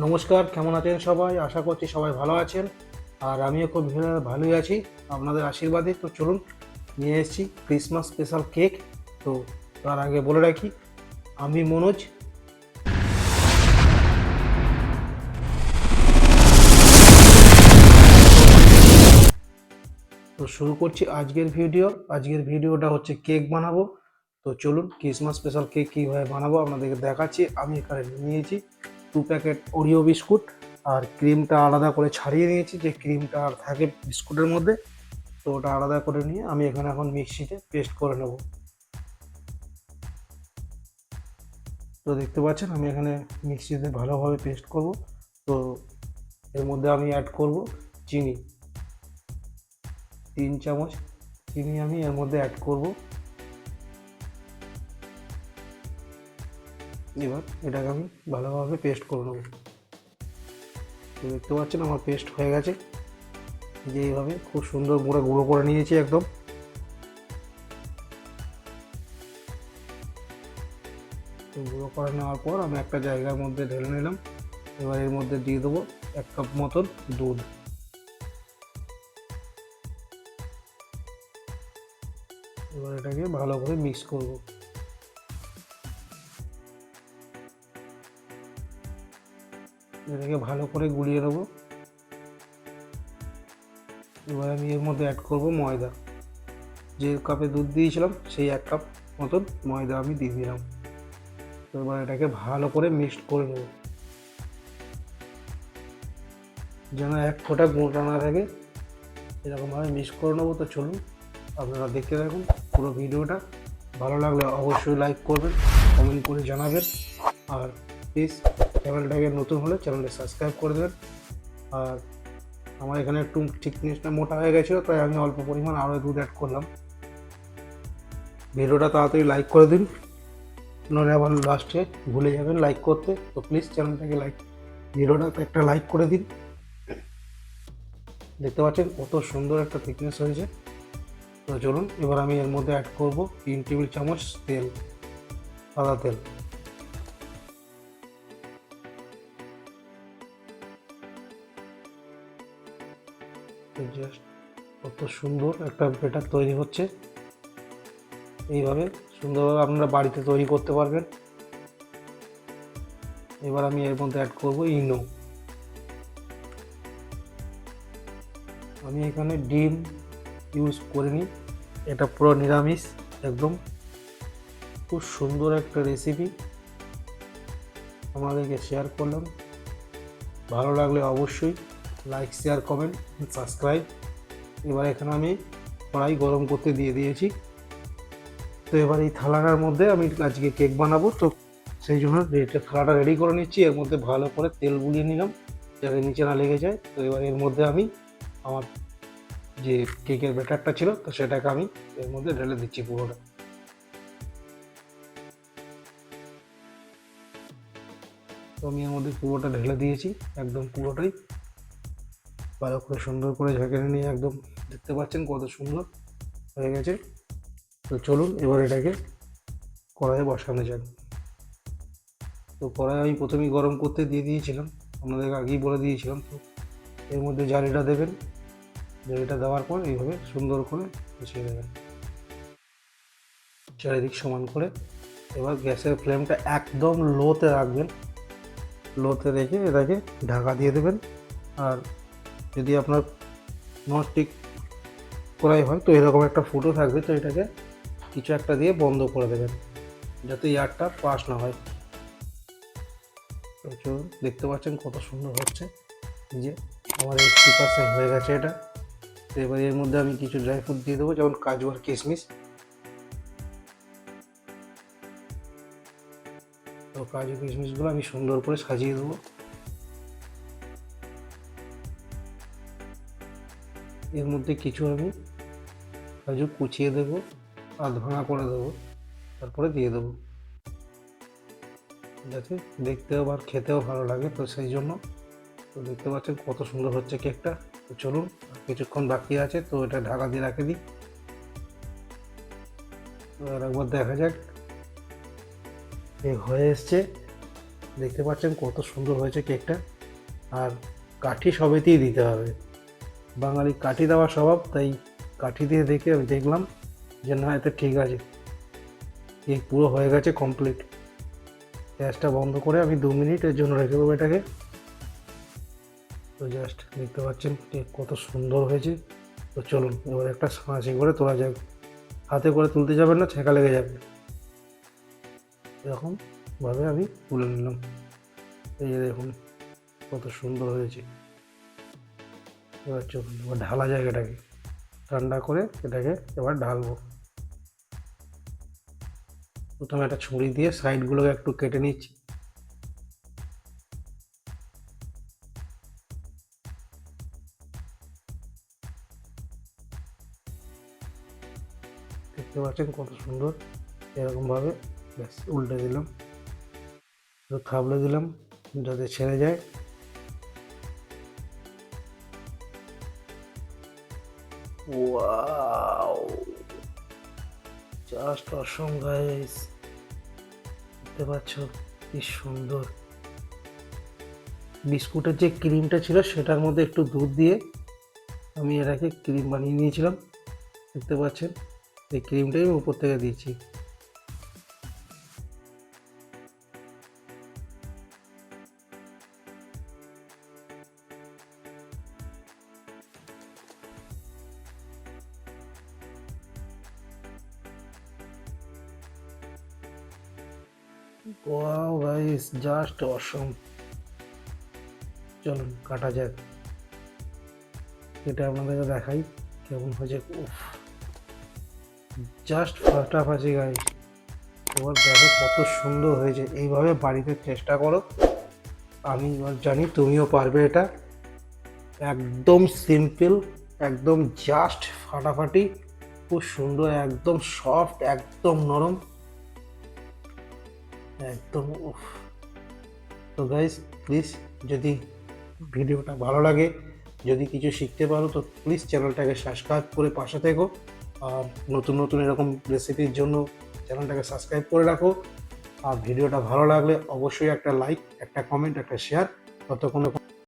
নমস্কার, কেমন আছেন সবাই? আশা করছি সবাই ভালো আছেন। আর আমিও খুব ভালোই আছি আপনাদের আশীর্বাদে। তো চলুন, নিয়ে এসেছি ক্রিসমাস স্পেশাল কেক। তো তার আগে বলে রাখি, আমি মনোজ। তো শুরু করছি আজকের ভিডিওটা হচ্ছে কেক বানাবো। তো চলুন, ক্রিসমাস স্পেশাল কেক কীভাবে বানাবো আপনাদেরকে দেখাচ্ছি। আমি এখানে নিয়েছি 2 প্যাকেট ওরিও বিস্কুট, আর ক্রিমটা আলাদা করে ছাড়িয়ে নিয়েছি, যে ক্রিমটা আর থাকে বিস্কুটের মধ্যে। তো ওটা আলাদা করে নিয়ে আমি এখানে এখন মিক্সিতে পেস্ট করে নেব। তো দেখতে পাচ্ছেন আমি এখানে মিক্সিতে ভালোভাবে পেস্ট করব। তো এর মধ্যে আমি অ্যাড করব চিনি, 3 চামচ চিনি আমি এর মধ্যে অ্যাড করব। এবার এটাকে আমি ভালোভাবে পেস্ট করে নেব। তো দেখতে পাচ্ছেন আমার পেস্ট হয়ে গেছে, যে এইভাবে খুব সুন্দর করে গুঁড়ো করে নিয়েছি একদম। তো গুঁড়ো করে নেওয়ার পর আমি একটা জায়গার মধ্যে ঢেলে নিলাম। এবার এর মধ্যে দিয়ে দেবো 1 কাপ মতন দুধ। এবার এটাকে ভালো করে মিক্স করব। এটাকে ভালো করে গুলিয়ে নেবো। এবার আমি এর মধ্যে অ্যাড করব ময়দা। যে কাপে দুধ দিয়েছিলাম সেই 1 কাপ মতন ময়দা আমি দিয়ে দিলাম। তো এবার এটাকে ভালো করে মিক্সড করে নেব, যেন এক ফোঁটা গোটা না থাকে, এরকমভাবে মিক্স করে নেবো। তো চলুন, আপনারা দেখতে থাকুন পুরো ভিডিওটা। ভালো লাগলে অবশ্যই লাইক করবেন, কমেন্ট করে জানাবেন, আর প্লিজ চ্যানেলটাকে নতুন হলে চ্যানেলটা সাবস্ক্রাইব করে দেবেন। আর আমার এখানে একটু থিকনেসটা মোটা হয়ে গেছিলো, তাই আমি অল্প পরিমাণ আরও দুধ অ্যাড করলাম। ভিডিওটা তাড়াতাড়ি লাইক করে দিন, নইলে আবার লাস্টে ভুলে যাবেন লাইক করতে। তো প্লিজ চ্যানেলটাকে ভিডিওটাতে একটা লাইক করে দিন। দেখতে পাচ্ছেন কত সুন্দর একটা থিকনেস হয়েছে। তো চলুন, এবার আমি এর মধ্যে অ্যাড করব 3 টেবিল চামচ তেল, সাদা তেল। জাস্ট কত সুন্দর একটা ব্যাটার তৈরি হচ্ছে। এইভাবে সুন্দরভাবে আপনারা বাড়িতে তৈরি করতে পারবেন। এবার আমি এর মধ্যে অ্যাড করব ইনো। আমি এখানে ডিম ইউজ করিনি, এটা পুরো নিরামিষ একদম। খুব সুন্দর একটা রেসিপি আমাদেরকে শেয়ার করলাম। ভালো লাগলে অবশ্যই লাইক, শেয়ার, কমেন্ট, সাবস্ক্রাইব। এবার এখানে আমি কড়াই গরম করতে দিয়ে দিয়েছি। তো এবার এই থালাটার মধ্যে আমি আজকে কেক বানাবো, তো সেই জন্য থালাটা রেডি করে নিচ্ছি। এর মধ্যে ভালো করে তেল বুলিয়ে নিলাম, যাতে নিচে না লেগে যায়। তো এবার এর মধ্যে আমি আমার যে কেকের ব্যাটারটা ছিল, তো সেটাকে আমি এর মধ্যে ঢেলে দিচ্ছি পুরোটা। তো আমি এর মধ্যে পুরোটা ঢেলে দিয়েছি, একদম পুরোটাই ভালো করে সুন্দর করে ঝাঁকিয়ে নিয়ে একদম দেখতে পাচ্ছেন কত সুন্দর হয়ে গেছে। তো চলুন, এবার এটাকে কড়াইয়ে বসানো যাক। তো কড়াই আমি প্রথমেই গরম করতে দিয়ে দিয়েছিলাম, আপনাদেরকে আগেই বলে দিয়েছিলাম। তো এর মধ্যে জালিটা দেবেন, জালিটা দেওয়ার পর এইভাবে সুন্দর করে মিশিয়ে দেবেন চারিদিক সমান করে। এবার গ্যাসের ফ্লেমটা একদম লোতে রাখবেন, লোতে রেখে এটাকে ঢাকা দিয়ে দেবেন। আর যদি আপনার ননস্টিক কড়াই হয়, তো এরকম একটা ফুটো থাকবে, তো এটাকে কিছু একটা দিয়ে বন্ধ করে দেবেন, যাতে এয়ারটা পাস না হয়। তো চলুন, দেখতে পাচ্ছেন কত সুন্দর হচ্ছে, যে আমার 80% হয়ে গেছে এটা। তো এবার এর মধ্যে আমি কিছু ড্রাই ফ্রুট দিয়ে দেবো, যেমন কাজু আর কিশমিশ। তো কাজু কিশমিশগুলো আমি সুন্দর করে সাজিয়ে দেবো। এর মধ্যে কিছু আমি কাজু কুচিয়ে দেবো আর ভাঙা করে দেবো, তারপরে দিয়ে দেবো, যাতে দেখতেও আর খেতেও ভালো লাগে। তো সেই জন্য, তো দেখতে পাচ্ছেন কত সুন্দর হচ্ছে কেকটা। তো চলুন, কিছুক্ষণ বাকি আছে, তো এটা ঢাকা দিয়ে রাখে দিই। তো আর একবার দেখা যাক কেক হয়ে এসছে। দেখতে পাচ্ছেন কত সুন্দর হয়েছে কেকটা। আর কাঠি সবেতেই দিতে হবে, বাঙালি কাঠি দেওয়া স্বভাব, তাই কাঠি দিয়ে দেখে আমি দেখলাম যে না, এতে ঠিক আছে। কেক পুরো হয়ে গেছে, কমপ্লিট। গ্যাসটা বন্ধ করে আমি 2 মিনিটের জন্য রেখে দেবো এটাকে। তো জাস্ট দেখতে পাচ্ছেন কেক কত সুন্দর হয়েছে। তো চলুন এবার একটা সাঁচি করে তোলা যাক। হাতে করে তুলতে যাবেন না, ছেঁকা লেগে যাবে। এরকমভাবে আমি তুলে নিলাম। এই যে দেখুন কত সুন্দর হয়েছে। এবার চলুন এবার ঢালা যায় এটাকে, ঠান্ডা করে এটাকে এবার ঢালবো। প্রথমে একটা ছুরি দিয়ে সাইডগুলোকে একটু কেটে নিচ্ছি। দেখতে পাচ্ছেন কত সুন্দর। এরকমভাবে ব্যাস উল্টে দিলাম, একটু থাবড়ে দিলাম যাতে ছেড়ে যায়। ওয়াও, জাস্ট অসম গাইস। দেখতে পাচ্ছ কি সুন্দর। বিস্কুটের যে ক্রিমটা ছিল সেটার মধ্যে একটু দুধ দিয়ে আমি এটাকে ক্রিম বানিয়ে নিয়েছিলাম। দেখতে পাচ্ছেন এই ক্রিমটাই আমি উপর থেকে দিয়েছি। ওয়াও গাইস, জাস্ট অসম। চলুন কাটা যাক, এটা আপনাদেরকে দেখাই কেমন হয়েছে। উফ, জাস্ট ফাটাফাটি গাইস। এবার দেখো কত সুন্দর হয়েছে। এইভাবে বাড়িতে চেষ্টা করো, আমি জানি তুমিও পারবে। এটা একদম সিম্পল, একদম জাস্ট ফাটাফাটি, খুব সুন্দর, একদম সফট, একদম নরম, একদম উফ। তো গাইস প্লিজ, যদি ভিডিওটা ভালো লাগে, যদি কিছু শিখতে পারো, তো প্লিজ চ্যানেলটাকে সাবস্ক্রাইব করে পাশে থেকো। আর নতুন নতুন এরকম রেসিপির জন্য চ্যানেলটাকে সাবস্ক্রাইব করে রাখো। আর ভিডিওটা ভালো লাগলে অবশ্যই একটা লাইক, একটা কমেন্ট, একটা শেয়ার। ততক্ষণে